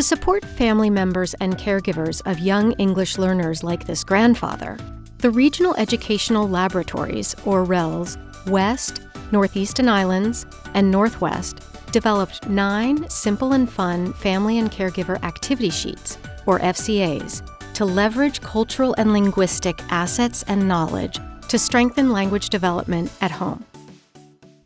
To support family members and caregivers of young English learners like this grandfather, the Regional Educational Laboratories, or RELs, West, Northeastern Islands, and Northwest developed 9 simple and fun family and caregiver activity sheets, or FCAs, to leverage cultural and linguistic assets and knowledge to strengthen language development at home.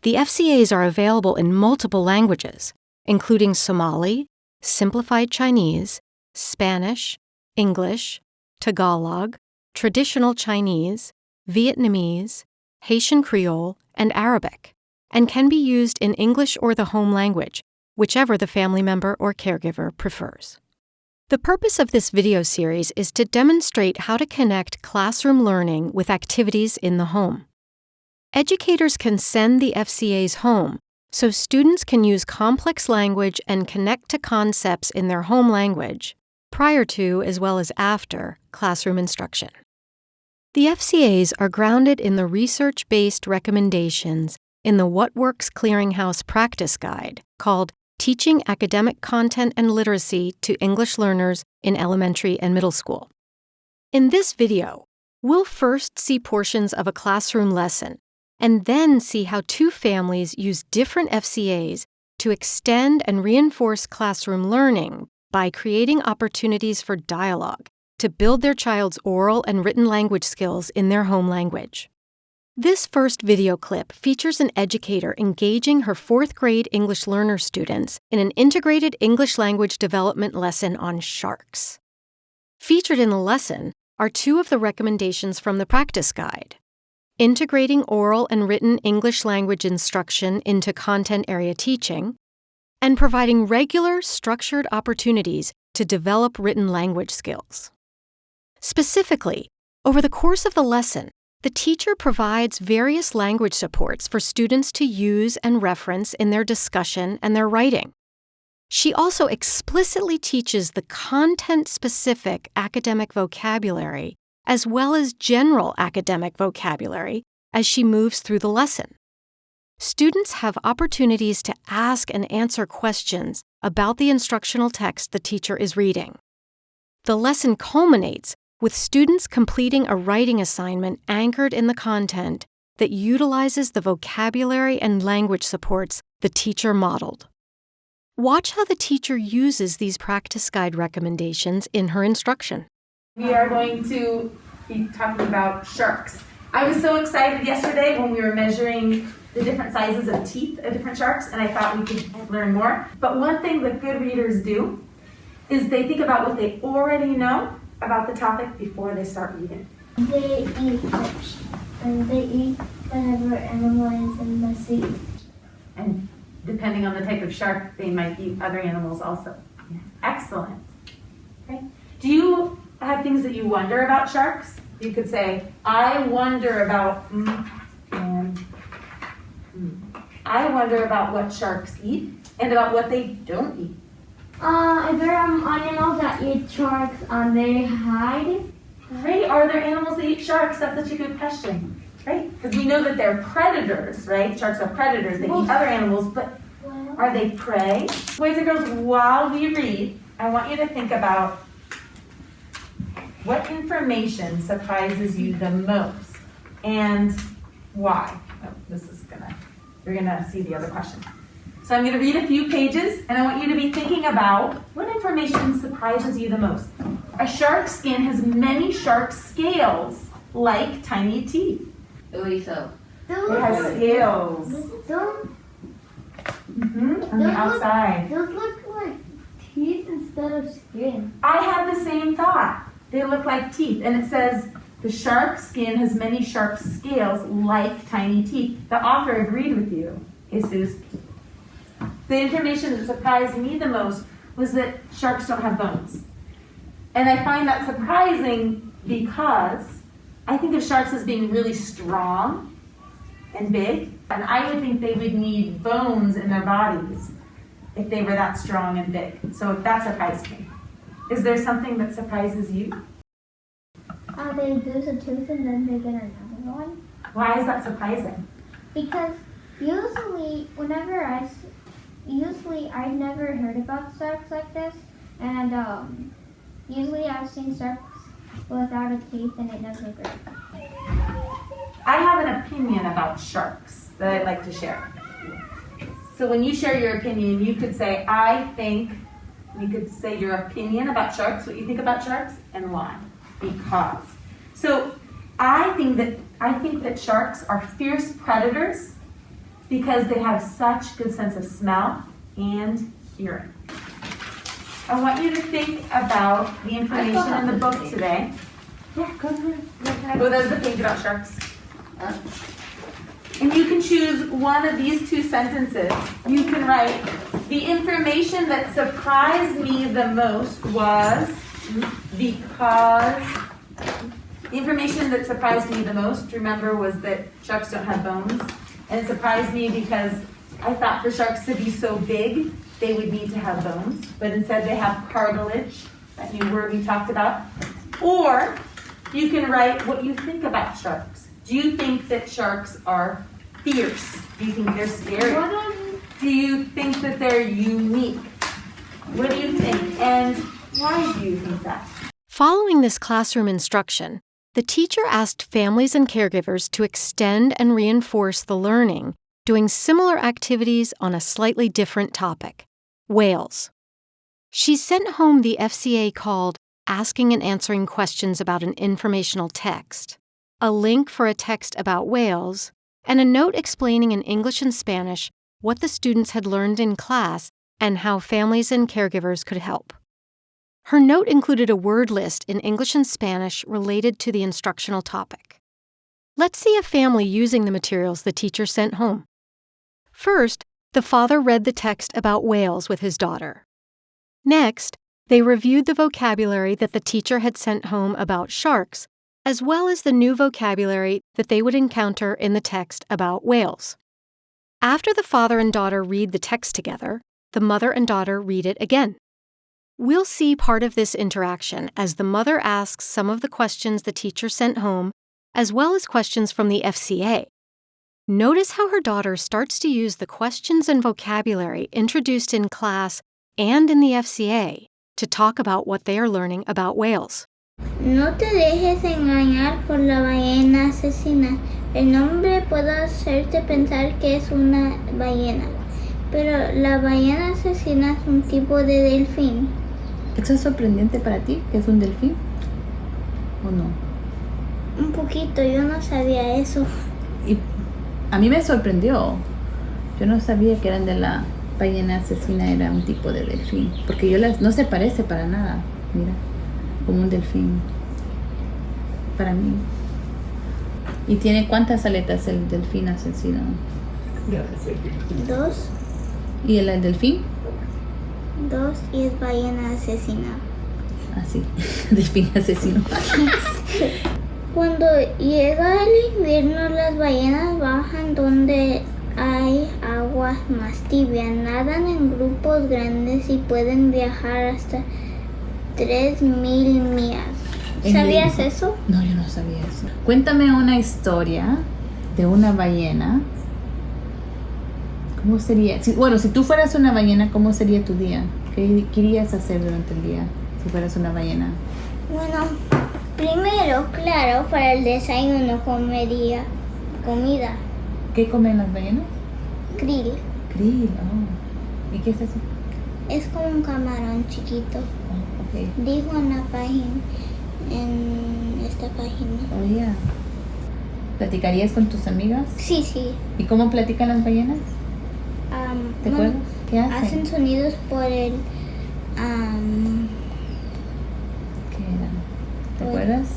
The FCAs are available in multiple languages, including Somali, Simplified Chinese, Spanish, English, Tagalog, Traditional Chinese, Vietnamese, Haitian Creole, and Arabic, and can be used in English or the home language, whichever the family member or caregiver prefers. The purpose of this video series is to demonstrate how to connect classroom learning with activities in the home. Educators can send the FCAs home so students can use complex language and connect to concepts in their home language prior to as well as after classroom instruction. The FCAs are grounded in the research-based recommendations in the What Works Clearinghouse Practice Guide called Teaching Academic Content and Literacy to English Learners in Elementary and Middle School. In this video, we'll first see portions of a classroom lesson and then see how 2 families use different FCAs to extend and reinforce classroom learning by creating opportunities for dialogue to build their child's oral and written language skills in their home language. This first video clip features an educator engaging her 4th grade English learner students in an integrated English language development lesson on sharks. Featured in the lesson are 2 of the recommendations from the practice guide: integrating oral and written English language instruction into content area teaching, and providing regular, structured opportunities to develop written language skills. Specifically, over the course of the lesson, the teacher provides various language supports for students to use and reference in their discussion and their writing. She also explicitly teaches the content-specific academic vocabulary as well as general academic vocabulary as she moves through the lesson. Students have opportunities to ask and answer questions about the instructional text the teacher is reading. The lesson culminates with students completing a writing assignment anchored in the content that utilizes the vocabulary and language supports the teacher modeled. Watch how the teacher uses these practice guide recommendations in her instruction. We are going to be talking about sharks. I was so excited yesterday when we were measuring the different sizes of teeth of different sharks, and I thought we could learn more. But one thing that good readers do is they think about what they already know about the topic before they start reading. They eat fish, and they eat whatever animal is in the sea. And depending on the type of shark, they might eat other animals also. Excellent. Okay. Do you have things that you wonder about sharks? You could say, I wonder about, I wonder about what sharks eat and about what they don't eat. If there are animals that eat sharks, they hide. Great. Are there animals that eat sharks? That's such a good question. Right? Because we know that they're predators, right? Sharks are predators. They eat other animals, but are they prey? Boys and girls, while we read, I want you to think about what information surprises you the most and why. Oh, you're gonna see the other question. So I'm gonna read a few pages and I want you to be thinking about what information surprises you the most. A shark's skin has many sharp scales like tiny teeth. It has scales. On the outside. Those look like teeth instead of skin. I had the same thought. They look like teeth. And it says, the shark's skin has many sharp scales like tiny teeth. The author agreed with you, Jesus. The information that surprised me the most was that sharks don't have bones. And I find that surprising because I think of sharks as being really strong and big. And I would think they would need bones in their bodies if they were that strong and big. So that surprised me. Is there something that surprises you? They lose a tooth and then they get another one. Why is that surprising? Because usually I've never heard about sharks like this. And usually I've seen sharks without a teeth and it doesn't look good. I have an opinion about sharks that I'd like to share. So when you share your opinion, you could say, you could say your opinion about sharks, what you think about sharks, and why. Because. So I think that sharks are fierce predators because they have such good sense of smell and hearing. I want you to think about the information in the book today. Oh, there's a page about sharks. And you can choose one of these two sentences. You can write, the information that surprised me the most was because. The information that surprised me the most, remember, was that sharks don't have bones. And it surprised me because I thought for sharks to be so big, they would need to have bones. But instead they have cartilage, that new word we talked about. Or you can write what you think about sharks. Do you think that sharks are fierce? Do you think they're scary? Do you think that they're unique? What do you think? And why do you think that? Following this classroom instruction, the teacher asked families and caregivers to extend and reinforce the learning, doing similar activities on a slightly different topic, whales. She sent home the FCA called Asking and Answering Questions About an Informational Text, a link for a text about whales, and a note explaining in English and Spanish what the students had learned in class and how families and caregivers could help. Her note included a word list in English and Spanish related to the instructional topic. Let's see a family using the materials the teacher sent home. First, the father read the text about whales with his daughter. Next, they reviewed the vocabulary that the teacher had sent home about sharks, as well as the new vocabulary that they would encounter in the text about whales. After the father and daughter read the text together, the mother and daughter read it again. We'll see part of this interaction as the mother asks some of the questions the teacher sent home, as well as questions from the FCA. Notice how her daughter starts to use the questions and vocabulary introduced in class and in the FCA to talk about what they are learning about whales. No te dejes engañar por la ballena asesina. El nombre puede hacerte pensar que es una ballena, pero la ballena asesina es un tipo de delfín. ¿Eso es sorprendente para ti, que es un delfín? ¿O no? Un poquito, yo no sabía eso. Y a mí me sorprendió. Yo no sabía que eran de la ballena asesina, era un tipo de delfín. Porque no se parece para nada, mira, como un delfín. Para mí. ¿Y tiene cuántas aletas el delfín asesino? 2. ¿Y el delfín? 2 y es ballena asesina. Así, delfín asesino. Cuando llega el invierno, las ballenas bajan donde hay aguas más tibias, nadan en grupos grandes y pueden viajar hasta 3,000 millas. ¿Sabías eso? No, yo no sabía eso. Cuéntame una historia de una ballena. ¿Cómo sería? Si tú fueras una ballena, ¿cómo sería tu día? ¿Qué irías a hacer durante el día si fueras una ballena? Bueno, primero, claro, para el desayuno comería comida. ¿Qué comen las ballenas? Krill. Krill, oh. ¿Y qué es eso? Es como un camarón chiquito. Oh, okay. Dijo en esta página. Oh, yeah. ¿Platicarías con tus amigas? Sí, sí. ¿Y cómo platican las ballenas? ¿Te acuerdas? ¿Qué hacen? Hacen sonidos por el... ¿Qué era? ¿Te acuerdas?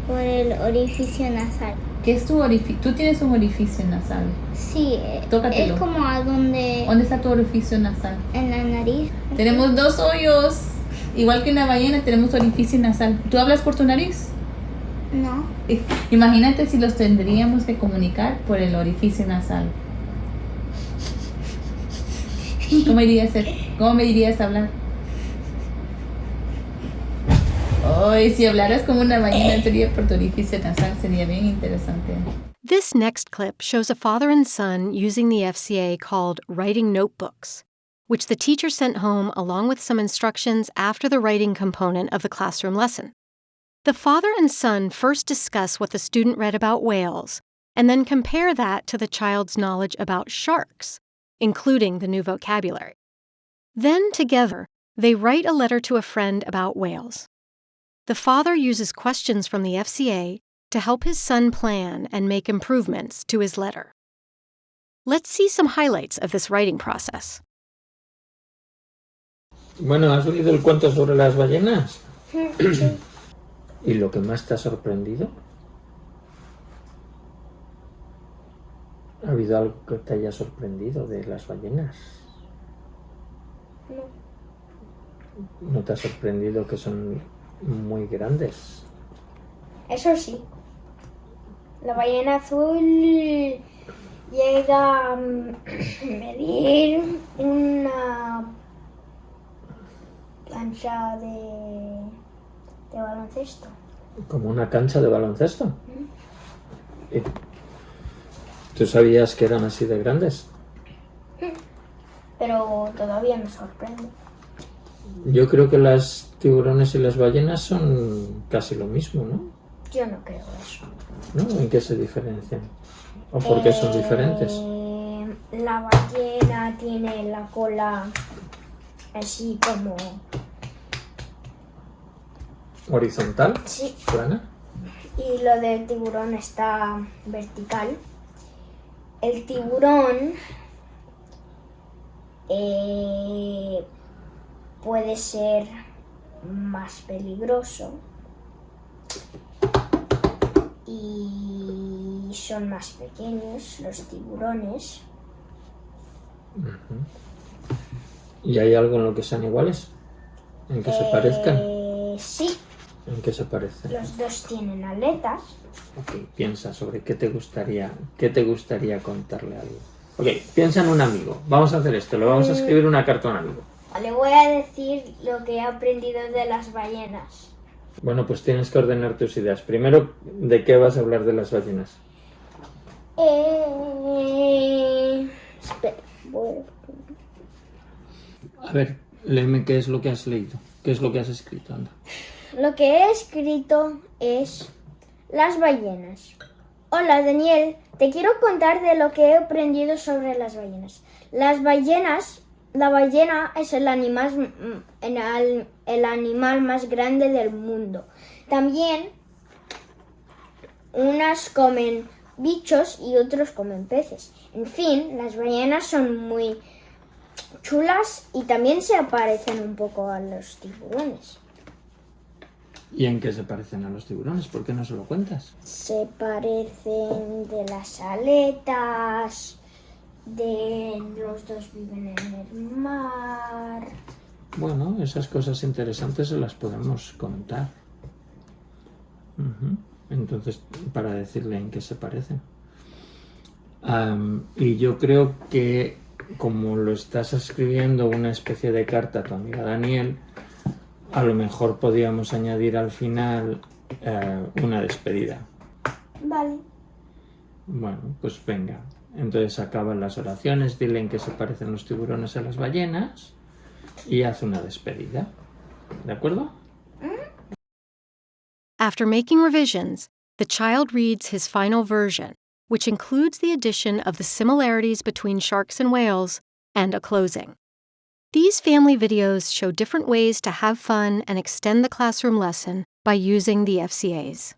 Por el orificio nasal. ¿Qué es tu orificio? ¿Tú tienes un orificio nasal? Sí, Tócatelo. es como a donde... ¿Dónde está tu orificio nasal? En la nariz. Tenemos 2 hoyos. Igual que una ballena tenemos orificio nasal. ¿Tú hablas por tu nariz? No. Imagínate si los tendríamos que comunicar por el orificio nasal. ¿Cómo me dirías hablar? Ay, si hablaras como una ballena sería por tu orificio nasal, sería bien interesante. This next clip shows a father and son using the FCA called Writing Notebooks. which the teacher sent home along with some instructions after the writing component of the classroom lesson. The father and son first discuss what the student read about whales, and then compare that to the child's knowledge about sharks, including the new vocabulary. Then, together, they write a letter to a friend about whales. The father uses questions from the FCA to help his son plan and make improvements to his letter. Let's see some highlights of this writing process. Bueno, ¿has leído el cuento sobre las ballenas? ¿Y lo que más te ha sorprendido? ¿Ha habido algo que te haya sorprendido de las ballenas? No. ¿No te ha sorprendido que son muy grandes? Eso sí. La ballena azul llega a medir una cancha de baloncesto. ¿Como una cancha de baloncesto? ¿Y tú sabías que eran así de grandes? Pero todavía me sorprende. Yo creo que los tiburones y las ballenas son casi lo mismo, ¿no? Yo no creo eso. ¿No? ¿En qué se diferencian? ¿O por qué son diferentes? La ballena tiene la cola así como... ¿Horizontal? Sí. ¿Plana? Y lo del tiburón está vertical. El tiburón puede ser más peligroso y son más pequeños los tiburones. ¿Y hay algo en lo que sean iguales? ¿En que se parezcan? Sí. ¿En qué se parecen? Los dos tienen aletas. Ok, piensa sobre qué te gustaría contarle a alguien. Ok, piensa en un amigo. Vamos a hacer esto, le vamos a escribir una carta a un amigo. Le voy a decir lo que he aprendido de las ballenas. Bueno, pues tienes que ordenar tus ideas. Primero, ¿de qué vas a hablar de las ballenas? Espera, A ver, léeme qué es lo que has leído. ¿Qué es lo que has escrito? Anda. Lo que he escrito es las ballenas. Hola Daniel, te quiero contar de lo que he aprendido sobre las ballenas. La ballena es el animal más grande del mundo. También unas comen bichos y otros comen peces. En fin, las ballenas son muy chulas y también se parecen un poco a los tiburones. ¿Y en qué se parecen a los tiburones? ¿Por qué no se lo cuentas? Se parecen de las aletas, de los dos viven en el mar. Bueno, esas cosas interesantes se las podemos contar. Entonces, para decirle en qué se parecen. Y yo creo que, como lo estás escribiendo una especie de carta a tu amiga Daniel, a lo mejor podríamos añadir al final una despedida. Vale. Bueno, pues venga. Entonces acaban las oraciones, dile en qué se parecen los tiburones a las ballenas y haz una despedida. ¿De acuerdo? After making revisions, the child reads his final version, which includes the addition of the similarities between sharks and whales and a closing. These family videos show different ways to have fun and extend the classroom lesson by using the FCAs.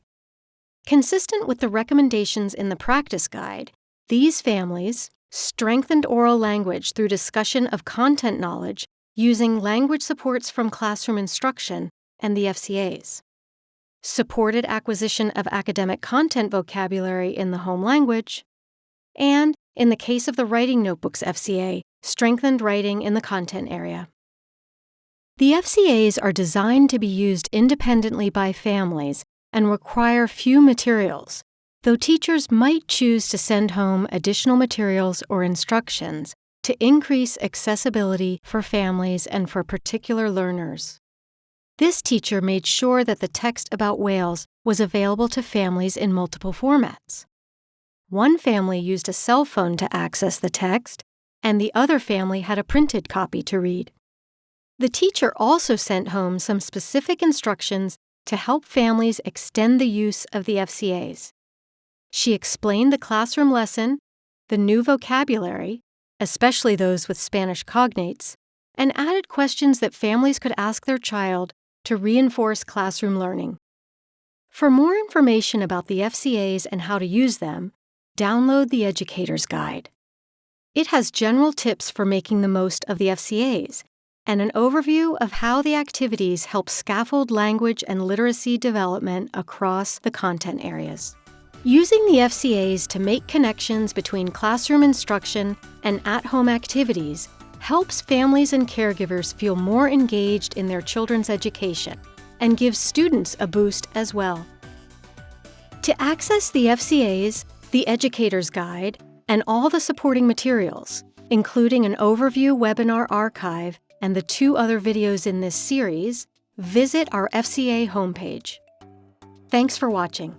Consistent with the recommendations in the practice guide, these families strengthened oral language through discussion of content knowledge using language supports from classroom instruction and the FCAs, supported acquisition of academic content vocabulary in the home language, and, in the case of the Writing Notebooks FCA, strengthened writing in the content area. The FCAs are designed to be used independently by families and require few materials, though teachers might choose to send home additional materials or instructions to increase accessibility for families and for particular learners. This teacher made sure that the text about whales was available to families in multiple formats. One family used a cell phone to access the text, and the other family had a printed copy to read. The teacher also sent home some specific instructions to help families extend the use of the FCAs. She explained the classroom lesson, the new vocabulary, especially those with Spanish cognates, and added questions that families could ask their child to reinforce classroom learning. For more information about the FCAs and how to use them, download the Educator's Guide. It has general tips for making the most of the FCAs and an overview of how the activities help scaffold language and literacy development across the content areas. Using the FCAs to make connections between classroom instruction and at-home activities helps families and caregivers feel more engaged in their children's education and gives students a boost as well. To access the FCAs, the Educator's Guide, and all the supporting materials, including an overview webinar archive and the 2 other videos in this series, visit our FCA homepage. Thanks for watching.